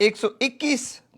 121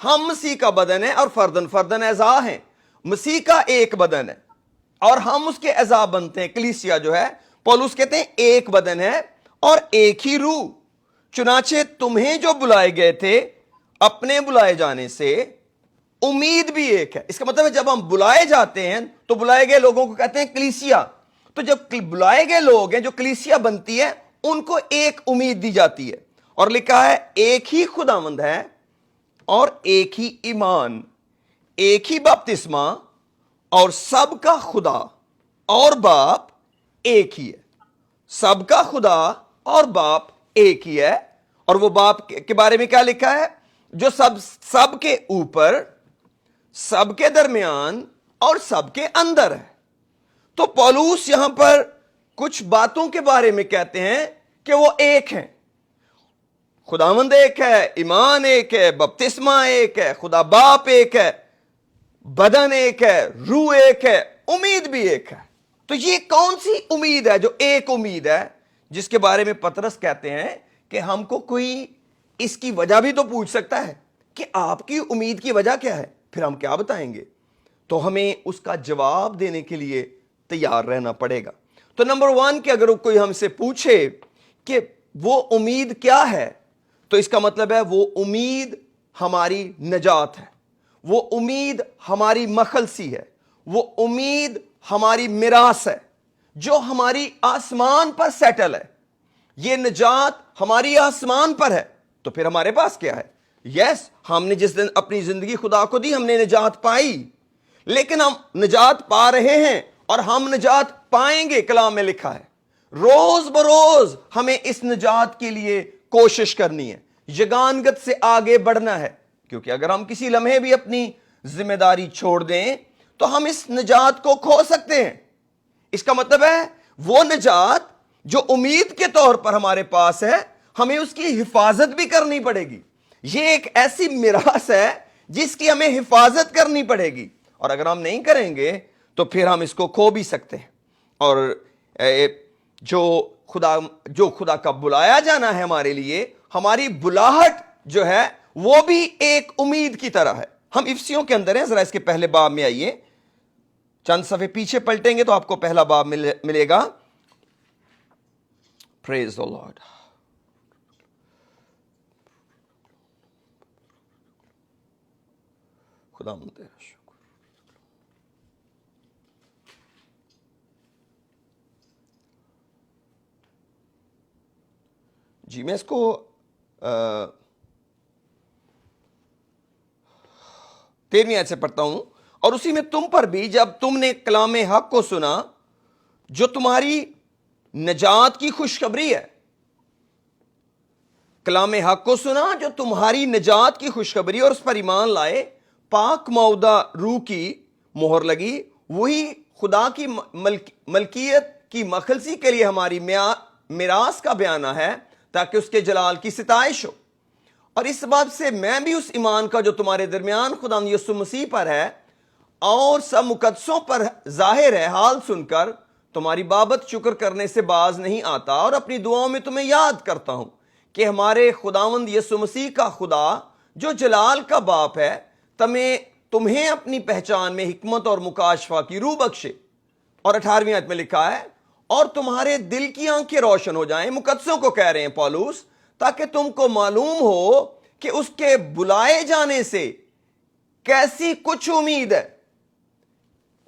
ہم مسیح کا بدن ہے اور فردن فردن اعضاء ہیں. مسیح کا ایک بدن ہے اور ہم اس کے اعضاء بنتے ہیں. کلیسیا جو ہے پولس کہتے ہیں ایک بدن ہے اور ایک ہی روح. چنانچہ تمہیں جو بلائے گئے تھے اپنے بلائے جانے سے امید بھی ایک ہے. اس کا مطلب ہے جب ہم بلائے جاتے ہیں تو بلائے گئے لوگوں کو کہتے ہیں کلیسیا. تو جب بلائے گئے لوگ ہیں جو کلیسیا بنتی ہے ان کو ایک امید دی جاتی ہے. اور لکھا ہے ایک ہی خداوند ہے اور ایک ہی ایمان, ایک ہی بپتسمہ اور سب کا خدا اور باپ ایک ہی ہے. سب کا خدا اور باپ ایک ہی ہے. اور وہ باپ کے بارے میں کیا لکھا ہے؟ جو سب کے اوپر, سب کے درمیان اور سب کے اندر ہے. تو پولس یہاں پر کچھ باتوں کے بارے میں کہتے ہیں کہ وہ ایک ہیں. خداوند ایک ہے, ایمان ایک ہے, بپتسمہ ایک ہے, خدا باپ ایک ہے, بدن ایک ہے, روح ایک ہے, امید بھی ایک ہے. تو یہ کون سی امید ہے جو ایک امید ہے جس کے بارے میں پطرس کہتے ہیں کہ ہم کو کوئی اس کی وجہ بھی تو پوچھ سکتا ہے کہ آپ کی امید کی وجہ کیا ہے, پھر ہم کیا بتائیں گے؟ تو ہمیں اس کا جواب دینے کے لیے تیار رہنا پڑے گا. تو نمبر 1 کہ اگر کوئی ہم سے پوچھے کہ وہ امید کیا ہے تو اس کا مطلب ہے وہ امید ہماری نجات ہے, وہ امید ہماری مخلصی ہے, وہ امید ہماری میراث ہے جو ہماری آسمان پر سیٹل ہے. یہ نجات ہماری آسمان پر ہے. تو پھر ہمارے پاس کیا ہے؟ یس, ہم نے جس دن اپنی زندگی خدا کو دی ہم نے نجات پائی, لیکن ہم نجات پا رہے ہیں اور ہم نجات پائیں گے. کلام میں لکھا ہے روز بروز ہمیں اس نجات کے لیے کوشش کرنی ہے, یگانگت سے آگے بڑھنا ہے. کیونکہ اگر ہم کسی لمحے بھی اپنی ذمہ داری چھوڑ دیں تو ہم اس نجات کو کھو سکتے ہیں. اس کا مطلب ہے وہ نجات جو امید کے طور پر ہمارے پاس ہے ہمیں اس کی حفاظت بھی کرنی پڑے گی. یہ ایک ایسی میراث ہے جس کی ہمیں حفاظت کرنی پڑے گی, اور اگر ہم نہیں کریں گے تو پھر ہم اس کو کھو بھی سکتے ہیں. اور جو خدا کا بلایا جانا ہے ہمارے لیے, ہماری بلاہٹ جو ہے وہ بھی ایک امید کی طرح ہے. ہم افسیوں کے اندر ہیں, ذرا اس کے پہلے باب میں آئیے, چند صفحے پیچھے پلٹیں گے تو آپ کو پہلا باب ملے گا. پریز دی لارڈ. خدا تیرا شکر. جی میں اس کو 13ویں آیت سے پڑھتا ہوں. اور اسی میں تم پر بھی جب تم نے کلام حق کو سنا جو تمہاری نجات کی خوشخبری ہے. کلام حق کو سنا جو تمہاری نجات کی خوشخبری, اور اس پر ایمان لائے. پاک معودہ روح کی مہر لگی, وہی خدا کی ملکیت کی مخلصی کے لیے ہماری میراث کا بیانہ ہے تاکہ اس کے جلال کی ستائش ہو. اور اس بات سے میں بھی اس ایمان کا جو تمہارے درمیان خدا یسوع مسیح پر ہے اور سب مقدسوں پر ظاہر ہے حال سن کر تمہاری بابت شکر کرنے سے باز نہیں آتا, اور اپنی دعاؤں میں تمہیں یاد کرتا ہوں کہ ہمارے خداوند یسوع مسیح کا خدا جو جلال کا باپ ہے تمہیں اپنی پہچان میں حکمت اور مکاشفہ کی روح بخشے. اور 18ویں آیت میں لکھا ہے اور تمہارے دل کی آنکھیں روشن ہو جائیں. مقدسوں کو کہہ رہے ہیں پولس, تاکہ تم کو معلوم ہو کہ اس کے بلائے جانے سے کیسی کچھ امید ہے.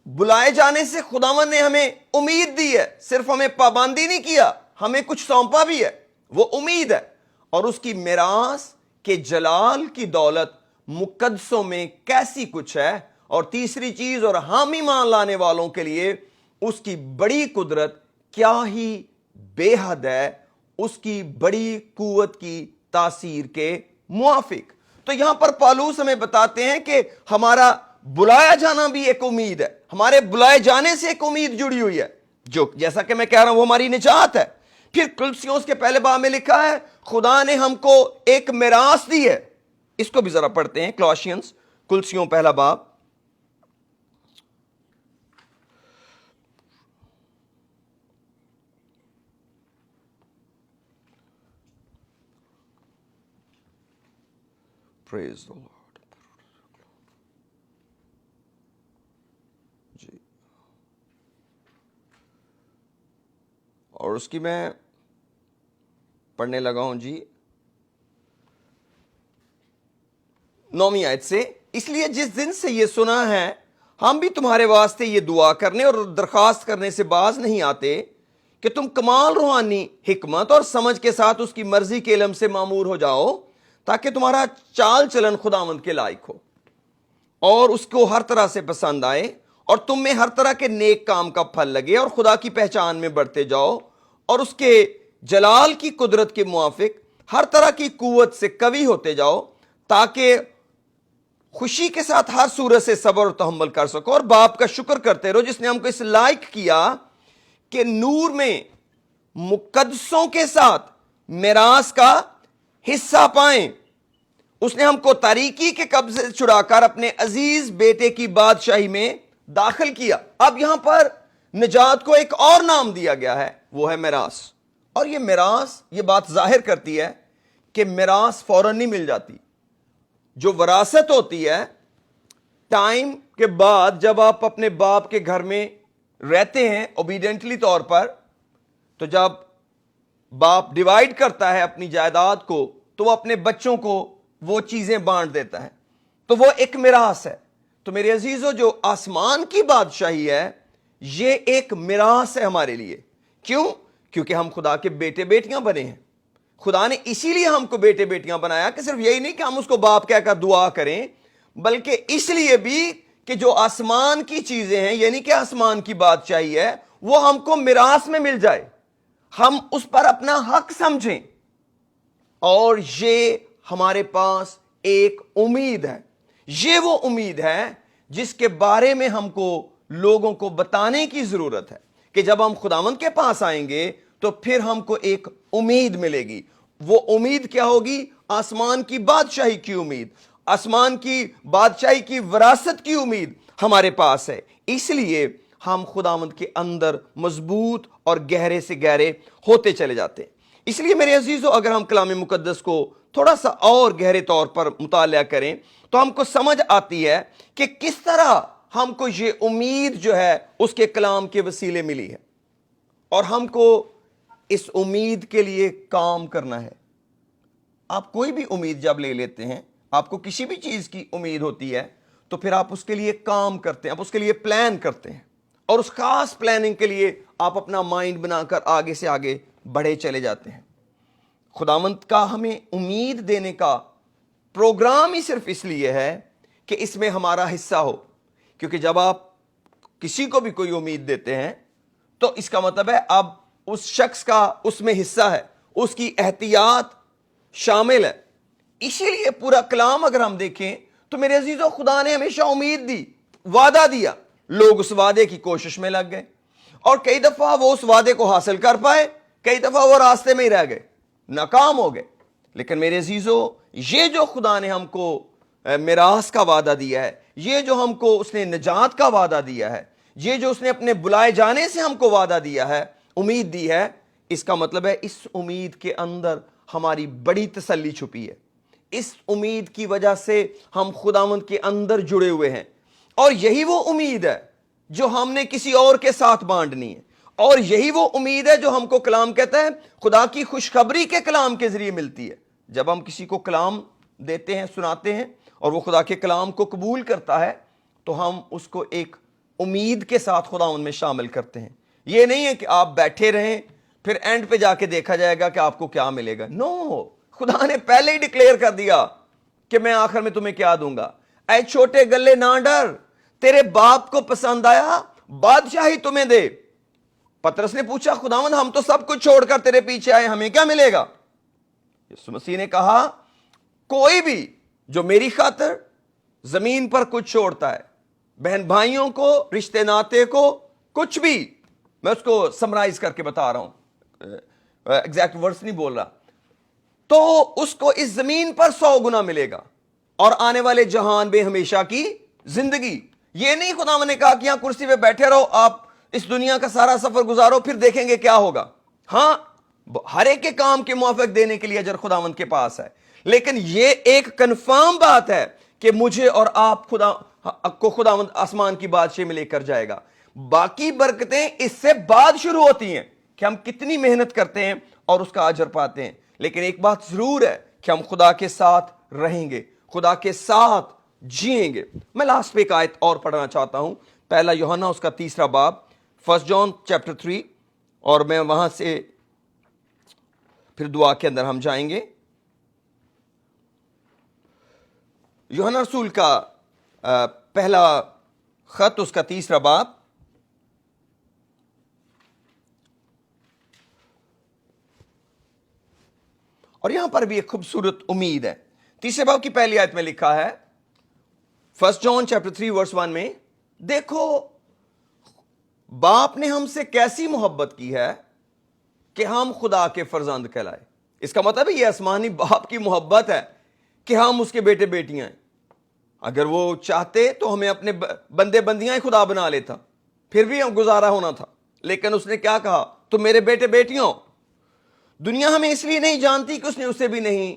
بلائے جانے سے خداوند نے ہمیں امید دی ہے, صرف ہمیں پابندی نہیں کیا, ہمیں کچھ سونپا بھی ہے, وہ امید ہے. اور اس کی میراث کے جلال کی دولت مقدسوں میں کیسی کچھ ہے. اور تیسری چیز, اور ہم ایمان لانے والوں کے لیے اس کی بڑی قدرت کیا ہی بے حد ہے, اس کی بڑی قوت کی تاثیر کے موافق. تو یہاں پر پالوس ہمیں بتاتے ہیں کہ ہمارا بلایا جانا بھی ایک امید ہے, ہمارے بلائے جانے سے ایک امید جڑی ہوئی ہے, جو جیسا کہ میں کہہ رہا ہوں وہ ہماری نجات ہے. پھر کلوسیوں کے پہلے باب میں لکھا ہے خدا نے ہم کو ایک میراث دی ہے. اس کو بھی ذرا پڑھتے ہیں, کولوسیانس کلوسیوں پہلا باب. Praise the Lord. جی، اور اس کی میں پڑھنے لگا ہوں جی 9ویں آیت سے، اس لیے جس دن سے یہ سنا ہے ہم بھی تمہارے واسطے یہ دعا کرنے اور درخواست کرنے سے باز نہیں آتے کہ تم کمال روحانی حکمت اور سمجھ کے ساتھ اس کی مرضی کے علم سے معمور ہو جاؤ، تاکہ تمہارا چال چلن خداوند کے لائق ہو اور اس کو ہر طرح سے پسند آئے، اور تم میں ہر طرح کے نیک کام کا پھل لگے اور خدا کی پہچان میں بڑھتے جاؤ، اور اس کے جلال کی قدرت کے موافق ہر طرح کی قوت سے قوی ہوتے جاؤ، تاکہ خوشی کے ساتھ ہر صورت سے صبر و تحمل کر سکو، اور باپ کا شکر کرتے رہو جس نے ہم کو اس لائق کیا کہ نور میں مقدسوں کے ساتھ میراث کا حصہ پائیں۔ اس نے ہم کو تاریکی کے قبضے سے چھڑا کر اپنے عزیز بیٹے کی بادشاہی میں داخل کیا۔ اب یہاں پر نجات کو ایک اور نام دیا گیا ہے، وہ ہے میراث۔ اور یہ میراث یہ بات ظاہر کرتی ہے کہ میراث فوراً نہیں مل جاتی۔ جو وراثت ہوتی ہے ٹائم کے بعد، جب آپ اپنے باپ کے گھر میں رہتے ہیں اوبیڈینٹلی طور پر، تو جب باپ ڈیوائیڈ کرتا ہے اپنی جائیداد کو تو وہ اپنے بچوں کو وہ چیزیں بانٹ دیتا ہے، تو وہ ایک میراث ہے۔ تو میرے عزیزو، جو آسمان کی بادشاہی ہے یہ ایک میراث ہے ہمارے لیے۔ کیوں؟ کیونکہ ہم خدا کے بیٹے بیٹیاں بنے ہیں۔ خدا نے اسی لیے ہم کو بیٹے بیٹیاں بنایا کہ صرف یہی نہیں کہ ہم اس کو باپ کہہ کر دعا کریں، بلکہ اس لیے بھی کہ جو آسمان کی چیزیں ہیں، یعنی کہ آسمان کی بادشاہی ہے، وہ ہم کو میراث میں مل جائے، ہم اس پر اپنا حق سمجھیں۔ اور یہ ہمارے پاس ایک امید ہے، یہ وہ امید ہے جس کے بارے میں ہم کو لوگوں کو بتانے کی ضرورت ہے کہ جب ہم خداوند کے پاس آئیں گے تو پھر ہم کو ایک امید ملے گی۔ وہ امید کیا ہوگی؟ آسمان کی بادشاہی کی امید، آسمان کی بادشاہی کی وراثت کی امید ہمارے پاس ہے۔ اس لیے ہم خداوند کے اندر مضبوط اور گہرے سے گہرے ہوتے چلے جاتے ہیں۔ اس لیے میرے عزیزو، اگر ہم کلام مقدس کو تھوڑا سا اور گہرے طور پر مطالعہ کریں تو ہم کو سمجھ آتی ہے کہ کس طرح ہم کو یہ امید جو ہے اس کے کلام کے وسیلے ملی ہے، اور ہم کو اس امید کے لیے کام کرنا ہے۔ آپ کوئی بھی امید جب لے لیتے ہیں، آپ کو کسی بھی چیز کی امید ہوتی ہے، تو پھر آپ اس کے لیے کام کرتے ہیں، آپ اس کے لیے پلان کرتے ہیں، اور اس خاص پلاننگ کے لیے آپ اپنا مائنڈ بنا کر آگے سے آگے بڑھے چلے جاتے ہیں۔ خداوند کا ہمیں امید دینے کا پروگرام ہی صرف اس لیے ہے کہ اس میں ہمارا حصہ ہو، کیونکہ جب آپ کسی کو بھی کوئی امید دیتے ہیں تو اس کا مطلب ہے اب اس شخص کا اس میں حصہ ہے، اس کی احتیاط شامل ہے۔ اسی لیے پورا کلام اگر ہم دیکھیں تو میرے عزیزو، خدا نے ہمیشہ امید دی، وعدہ دیا، لوگ اس وعدے کی کوشش میں لگ گئے، اور کئی دفعہ وہ اس وعدے کو حاصل کر پائے، کئی دفعہ وہ راستے میں ہی رہ گئے، ناکام ہو گئے۔ لیکن میرے عزیزو، یہ جو خدا نے ہم کو میراث کا وعدہ دیا ہے، یہ جو ہم کو اس نے نجات کا وعدہ دیا ہے، یہ جو اس نے اپنے بلائے جانے سے ہم کو وعدہ دیا ہے، امید دی ہے، اس کا مطلب ہے اس امید کے اندر ہماری بڑی تسلی چھپی ہے۔ اس امید کی وجہ سے ہم خداوند کے اندر جڑے ہوئے ہیں، اور یہی وہ امید ہے جو ہم نے کسی اور کے ساتھ بانٹنی ہے، اور یہی وہ امید ہے جو ہم کو کلام کہتا ہے خدا کی خوشخبری کے کلام کے ذریعے ملتی ہے۔ جب ہم کسی کو کلام دیتے ہیں، سناتے ہیں، اور وہ خدا کے کلام کو قبول کرتا ہے، تو ہم اس کو ایک امید کے ساتھ خداوند میں شامل کرتے ہیں۔ یہ نہیں ہے کہ آپ بیٹھے رہیں پھر اینڈ پہ جا کے دیکھا جائے گا کہ آپ کو کیا ملے گا۔ نو، خدا نے پہلے ہی ڈکلیئر کر دیا کہ میں آخر میں تمہیں کیا دوں گا۔ اے چھوٹے گلے نہ ڈر، تیرے باپ کو پسند آیا بادشاہی تمہیں دے۔ پترس نے پوچھا، خداوند ہم تو سب کچھ چھوڑ کر تیرے پیچھے آئے، ہمیں کیا ملے گا؟ یسوع مسیح نے کہا، کوئی بھی جو میری خاطر زمین پر کچھ چھوڑتا ہے، بہن بھائیوں کو، رشتے ناتے کو، کچھ بھی، میں اس کو سمرائز کر کے بتا رہا ہوں، ایگزیکٹ ورڈز نہیں بول رہا، تو اس کو اس زمین پر 100 گنا ملے گا، اور آنے والے جہان میں ہمیشہ کی زندگی۔ یہ نہیں خداوند نے کہا کہ یہاں کرسی پہ بیٹھے رہو، آپ اس دنیا کا سارا سفر گزارو، پھر دیکھیں گے کیا ہوگا۔ ہاں، ہر ایک کے کام کے موافق دینے کے لیے اجر خداوند کے پاس ہے، لیکن یہ ایک کنفرم بات ہے کہ مجھے اور آپ کو خداوند آسمان کی بادشاہی میں لے کر جائے گا. باقی برکتیں اس سے بعد شروع ہوتی ہیں کہ ہم کتنی محنت کرتے ہیں اور اس کا اجر پاتے ہیں. لیکن ایک بات ضرور ہے کہ ہم خدا کے ساتھ رہیں گے, خدا کے ساتھ جئیں گے. میں لاسٹ پہ ایک آیت اور پڑھنا چاہتا ہوں, پہلا یوحنا اس کا 3 باب, 1 جان چیپٹر 3, اور میں وہاں سے پھر دعا کے اندر ہم جائیں گے. یوحنا رسول کا پہلا خط اس کا 3 باب, اور یہاں پر بھی ایک خوبصورت امید ہے. 3 باب کی پہلی آیت میں لکھا ہے 1 جان چیپٹر 3 ورس 1 میں, دیکھو باپ نے ہم سے کیسی محبت کی ہے کہ ہم خدا کے فرزند کہلائے. اس کا مطلب ہے یہ آسمانی باپ کی محبت ہے کہ ہم اس کے بیٹے بیٹیاں ہیں. اگر وہ چاہتے تو ہمیں اپنے بندے بندیاں خدا بنا لیتا, پھر بھی ہم گزارا ہونا تھا. لیکن اس نے کیا کہا, تم میرے بیٹے بیٹیوں. دنیا ہمیں اس لیے نہیں جانتی کہ اس نے اسے بھی نہیں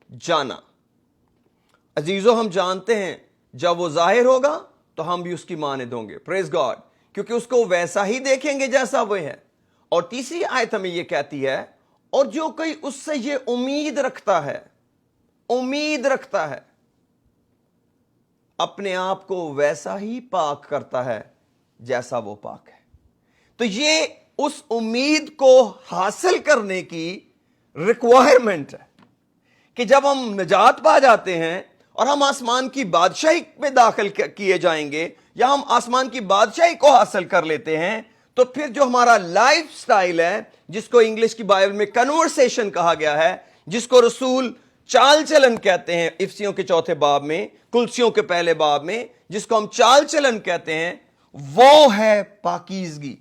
جانا. عزیزو ہم جانتے ہیں جب وہ ظاہر ہوگا تو ہم بھی اس کی مانند ہوں گے. پریز گاڈ, کیونکہ اس کو ویسا ہی دیکھیں گے جیسا وہ ہے. اور تیسری آیت ہمیں یہ کہتی ہے, اور جو کوئی اس سے یہ امید رکھتا ہے, امید رکھتا ہے, اپنے آپ کو ویسا ہی پاک کرتا ہے جیسا وہ پاک ہے. تو یہ اس امید کو حاصل کرنے کی ریکوائرمنٹ ہے کہ جب ہم نجات پا جاتے ہیں اور ہم آسمان کی بادشاہی میں داخل کیے جائیں گے, یا ہم آسمان کی بادشاہی کو حاصل کر لیتے ہیں, تو پھر جو ہمارا لائف سٹائل ہے, جس کو انگلش کی بائبل میں کنورسیشن کہا گیا ہے, جس کو رسول چال چلن کہتے ہیں افسیوں کے 4 باب میں, کلسیوں کے 1 باب میں, جس کو ہم چال چلن کہتے ہیں, وہ ہے پاکیزگی.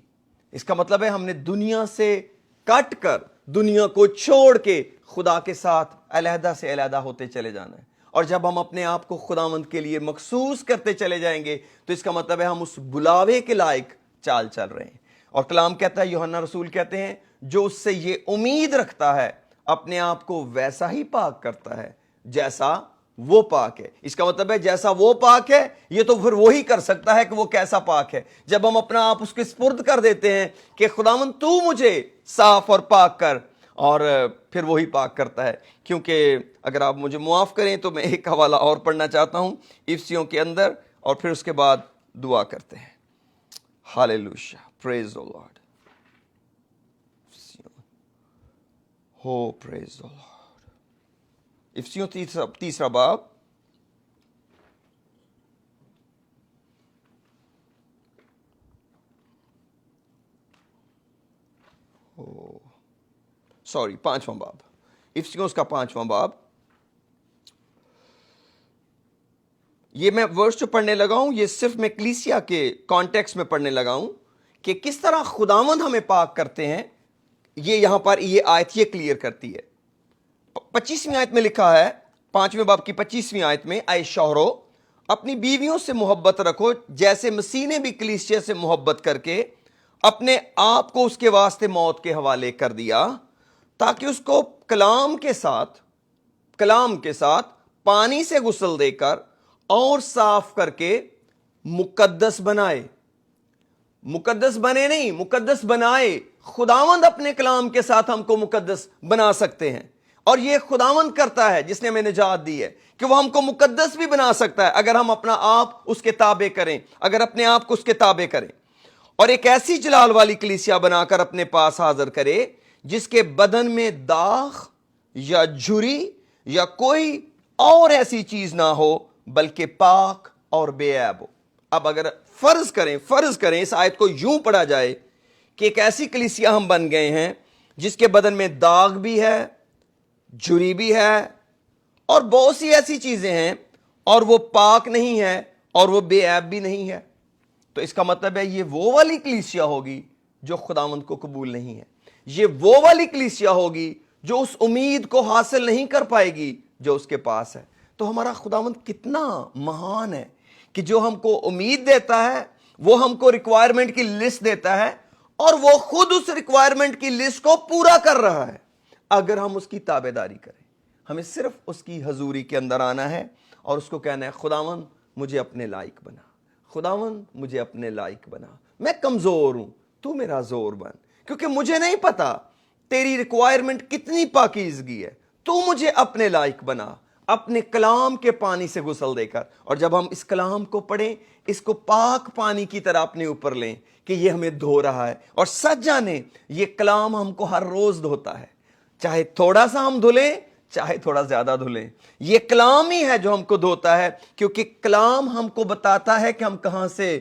اس کا مطلب ہے ہم نے دنیا سے کٹ کر, دنیا کو چھوڑ کے خدا کے ساتھ علیحدہ سے علیحدہ ہوتے چلے جانا ہے. اور جب ہم اپنے آپ کو خداوند کے لیے مخصوص کرتے چلے جائیں گے تو اس کا مطلب ہے ہم اس بلاوے کے لائق چال چل رہے ہیں. اور کلام کہتا ہے, یوحنا رسول کہتے ہیں, جو اس سے یہ امید رکھتا ہے اپنے آپ کو ویسا ہی پاک کرتا ہے جیسا وہ پاک ہے. اس کا مطلب ہے جیسا وہ پاک ہے یہ تو پھر وہی کر سکتا ہے کہ وہ کیسا پاک ہے. جب ہم اپنا آپ اس کے سپرد کر دیتے ہیں کہ خداوند تو مجھے صاف اور پاک کر, اور پھر وہی پاک کرتا ہے. کیونکہ اگر آپ مجھے معاف کریں تو میں ایک حوالہ اور پڑھنا چاہتا ہوں افسیوں کے اندر, اور پھر اس کے بعد دعا کرتے ہیں. ہاللیلویا, پریز دی لارڈ. ہو پریز دی لارڈ. افسیوں 3 باب, سوری 5واں باب, افسیوں اس کا 5واں باب. یہ میں ورس جو پڑھنے لگا ہوں یہ صرف میں کلیسیا کے کانٹیکس میں پڑھنے لگا ہوں کہ کس طرح خداوند ہمیں پاک کرتے ہیں. یہ یہاں پر یہ آیت یہ کلیئر کرتی ہے. 25ویں آیت میں لکھا ہے, 5ویں باب کی 25ویں آیت میں, اے شوہرو اپنی بیویوں سے محبت رکھو جیسے مسیح نے بھی کلیسیا سے محبت کر کے اپنے آپ کو اس کے واسطے موت کے حوالے کر دیا, تاکہ اس کو کلام کے ساتھ پانی سے غسل دے کر اور صاف کر کے مقدس بنائے. مقدس بنے نہیں, مقدس بنائے. خداوند اپنے کلام کے ساتھ ہم کو مقدس بنا سکتے ہیں, اور یہ خداوند کرتا ہے جس نے ہمیں نجات دی ہے کہ وہ ہم کو مقدس بھی بنا سکتا ہے اگر ہم اپنا آپ اس کے تابع کریں, اگر اپنے آپ کو اس کے تابع کریں, اور ایک ایسی جلال والی کلیسیا بنا کر اپنے پاس حاضر کرے جس کے بدن میں داغ یا جھری یا کوئی اور ایسی چیز نہ ہو بلکہ پاک اور بے عیب ہو. اب اگر فرض کریں اس آیت کو یوں پڑھا جائے کہ ایک ایسی کلیسیا ہم بن گئے ہیں جس کے بدن میں داغ بھی ہے, جھری بھی ہے, اور بہت سی ایسی چیزیں ہیں, اور وہ پاک نہیں ہے اور وہ بے عیب بھی نہیں ہے, تو اس کا مطلب ہے یہ وہ والی کلیسیا ہوگی جو خداوند کو قبول نہیں ہے. یہ وہ والی کلیسیا ہوگی جو اس امید کو حاصل نہیں کر پائے گی جو اس کے پاس ہے. تو ہمارا خداوند کتنا مہان ہے کہ جو ہم کو امید دیتا ہے, وہ ہم کو ریکوائرمنٹ کی لسٹ دیتا ہے, اور وہ خود اس ریکوائرمنٹ کی لسٹ کو پورا کر رہا ہے اگر ہم اس کی تابع داری کریں. ہمیں صرف اس کی حضوری کے اندر آنا ہے اور اس کو کہنا ہے خداوند مجھے اپنے لائق بنا، خداوند مجھے اپنے لائق بنا، میں کمزور ہوں، تو میرا زور بن، کیونکہ مجھے نہیں پتا تیری ریکوائرمنٹ کتنی پاکیزگی ہے، تو مجھے اپنے لائق بنا، اپنے کلام کے پانی سے غسل دے کر۔ اور جب ہم اس کلام کو پڑھیں، اس کو پاک پانی کی طرح اپنے اوپر لیں کہ یہ ہمیں دھو رہا ہے، اور سچ جانیں یہ کلام ہم کو ہر روز دھوتا ہے، چاہے تھوڑا سا ہم دھلیں چاہے تھوڑا زیادہ دھلیں، یہ کلام ہی ہے جو ہم کو دھوتا ہے، کیونکہ کلام ہم کو بتاتا ہے کہ ہم کہاں سے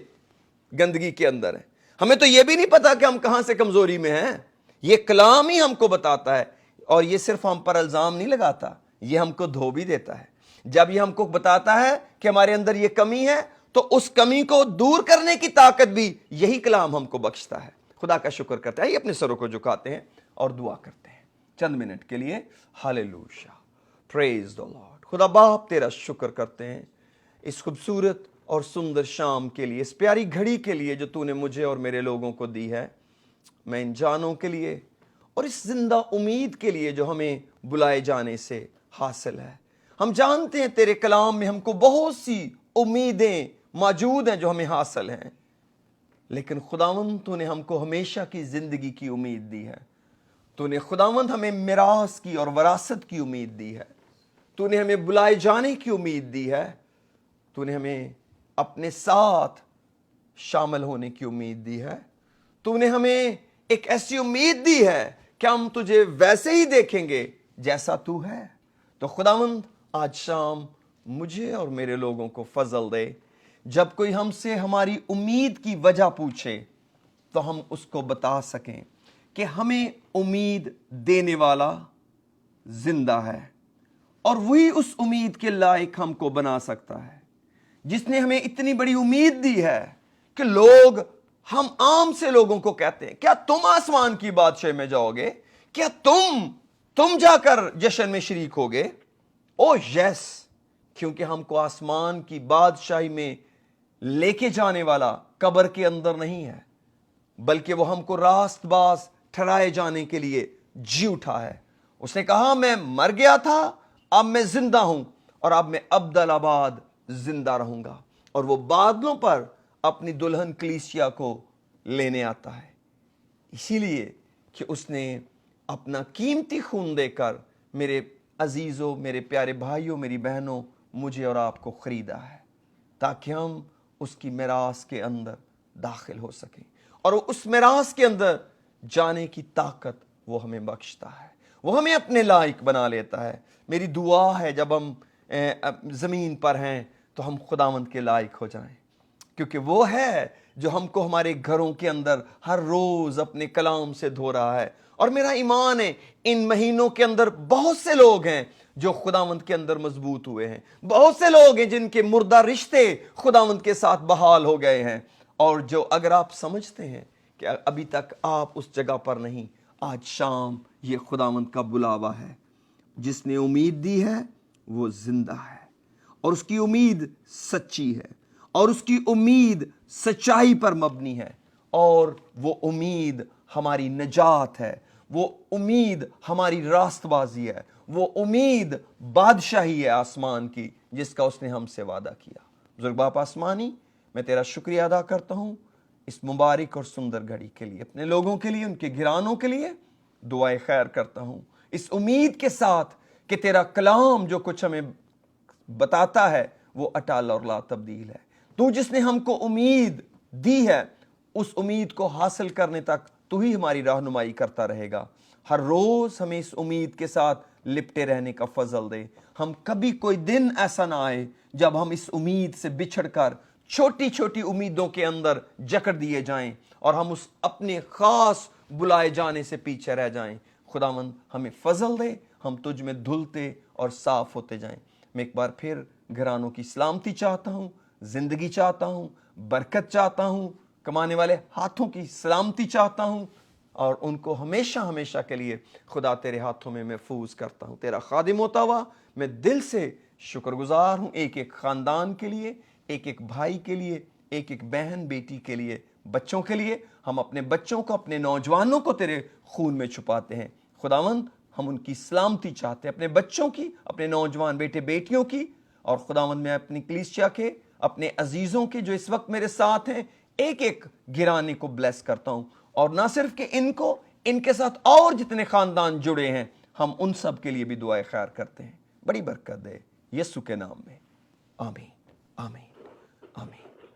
گندگی کے اندر ہیں۔ ہمیں تو یہ بھی نہیں پتا کہ ہم کہاں سے کمزوری میں ہیں، یہ کلام ہی ہم کو بتاتا ہے، اور یہ صرف ہم پر الزام نہیں لگاتا، یہ ہم کو دھو بھی دیتا ہے۔ جب یہ ہم کو بتاتا ہے کہ ہمارے اندر یہ کمی ہے، تو اس کمی کو دور کرنے کی طاقت بھی یہی کلام ہم کو بخشتا ہے۔ خدا کا شکر کرتے ہیں، یہ اپنے سروں کو جھکاتے ہیں اور دعا کرتے ہیں چند منٹ کے لیے۔ ہاللیلویا، پریز دی لارڈ۔ خدا باپ تیرا شکر کرتے ہیں اس خوبصورت اور سندر شام کے لیے، اس پیاری گھڑی کے لیے جو تو نے مجھے اور میرے لوگوں کو دی ہے، میں ان جانوں کے لیے اور اس زندہ امید کے لیے جو ہمیں بلائے جانے سے حاصل ہے۔ ہم جانتے ہیں تیرے کلام میں ہم کو بہت سی امیدیں موجود ہیں جو ہمیں حاصل ہیں، لیکن خداوند تو نے ہم کو ہمیشہ کی زندگی کی امید دی ہے، تو نے خداوند ہمیں میراث کی اور وراثت کی امید دی ہے، تو نے ہمیں بلائے جانے کی امید دی ہے، تو نے ہمیں اپنے ساتھ شامل ہونے کی امید دی ہے، تو نے ہمیں ایک ایسی امید دی ہے کہ ہم تجھے ویسے ہی دیکھیں گے جیسا تو ہے۔ تو خداوند آج شام مجھے اور میرے لوگوں کو فضل دے، جب کوئی ہم سے ہماری امید کی وجہ پوچھے تو ہم اس کو بتا سکیں کہ ہمیں امید دینے والا زندہ ہے، اور وہی اس امید کے لائق ہم کو بنا سکتا ہے، جس نے ہمیں اتنی بڑی امید دی ہے کہ لوگ، ہم عام سے لوگوں کو کہتے ہیں کیا تم آسمان کی بادشاہی میں جاؤ گے، کیا تم جا کر جشن میں شریک ہوگے؟ او یس، کیونکہ ہم کو آسمان کی بادشاہی میں لے کے جانے والا قبر کے اندر نہیں ہے، بلکہ وہ ہم کو راست باز ٹھہرائے جانے کے لیے جی اٹھا ہے۔ اس نے کہا میں مر گیا تھا، اب میں زندہ ہوں، اور اب میں ابدالآباد زندہ رہوں گا، اور وہ بادلوں پر اپنی دلہن کلیسیا کو لینے آتا ہے، اسی لیے کہ اس نے اپنا قیمتی خون دے کر میرے عزیزوں، میرے پیارے بھائیوں، میری بہنوں، مجھے اور آپ کو خریدا ہے، تاکہ ہم اس کی میراث کے اندر داخل ہو سکیں، اور اس میراث کے اندر جانے کی طاقت وہ ہمیں بخشتا ہے، وہ ہمیں اپنے لائق بنا لیتا ہے۔ میری دعا ہے جب ہم زمین پر ہیں تو ہم خداوند کے لائق ہو جائیں، کیونکہ وہ ہے جو ہم کو ہمارے گھروں کے اندر ہر روز اپنے کلام سے دھو رہا ہے۔ اور میرا ایمان ہے ان مہینوں کے اندر بہت سے لوگ ہیں جو خداوند کے اندر مضبوط ہوئے ہیں، بہت سے لوگ ہیں جن کے مردہ رشتے خداوند کے ساتھ بحال ہو گئے ہیں، اور جو اگر آپ سمجھتے ہیں کہ ابھی تک آپ اس جگہ پر نہیں، آج شام یہ خداوند کا بلاوا ہے، جس نے امید دی ہے وہ زندہ ہے، اور اس کی امید سچی ہے، اور اس کی امید سچائی پر مبنی ہے، اور وہ امید ہماری نجات ہے، وہ امید ہماری راست بازی ہے، وہ امید بادشاہی ہے آسمان کی جس کا اس نے ہم سے وعدہ کیا۔ بزرگ باپ آسمانی، میں تیرا شکریہ ادا کرتا ہوں اس مبارک اور سندر گھڑی کے لیے، اپنے لوگوں کے لیے، ان کے گھرانوں کے لیے دعائے خیر کرتا ہوں، اس امید کے ساتھ کہ تیرا کلام جو کچھ ہمیں بتاتا ہے وہ اٹل اور لا تبدیل ہے۔ تو جس نے ہم کو امید دی ہے، اس امید کو حاصل کرنے تک تو ہی ہماری رہنمائی کرتا رہے گا۔ ہر روز ہمیں اس امید کے ساتھ لپٹے رہنے کا فضل دے، ہم کبھی کوئی دن ایسا نہ آئے جب ہم اس امید سے بچھڑ کر چھوٹی چھوٹی امیدوں کے اندر جکڑ دیے جائیں، اور ہم اس اپنے خاص بلائے جانے سے پیچھے رہ جائیں۔ خداوند ہمیں فضل دے، ہم تجھ میں دھلتے اور صاف ہوتے جائیں۔ میں ایک بار پھر گھرانوں کی سلامتی چاہتا ہوں، زندگی چاہتا ہوں، برکت چاہتا ہوں، کمانے والے ہاتھوں کی سلامتی چاہتا ہوں، اور ان کو ہمیشہ ہمیشہ کے لیے خدا تیرے ہاتھوں میں محفوظ کرتا ہوں۔ تیرا خادم ہوتا ہوا میں دل سے شکر گزار ہوں، ایک ایک خاندان کے لیے، ایک ایک بھائی کے لیے، ایک ایک بہن بیٹی کے لیے، بچوں کے لیے۔ ہم اپنے بچوں کو، اپنے نوجوانوں کو تیرے خون میں چھپاتے ہیں خداوند، ہم ان کی سلامتی چاہتے ہیں، اپنے بچوں کی، اپنے نوجوان بیٹے بیٹیوں کی، اور خداوند میں اپنی کلیسیا کے، اپنے عزیزوں کے جو اس وقت میرے ساتھ ہیں ایک ایک گرانے کو بلیس کرتا ہوں، اور نہ صرف کہ ان کو، ان کے ساتھ اور جتنے خاندان جڑے ہیں ہم ان سب کے لیے بھی دعائے خیر کرتے ہیں۔ بڑی برکت دے یسوع کے نام میں، آمین آمین آمین۔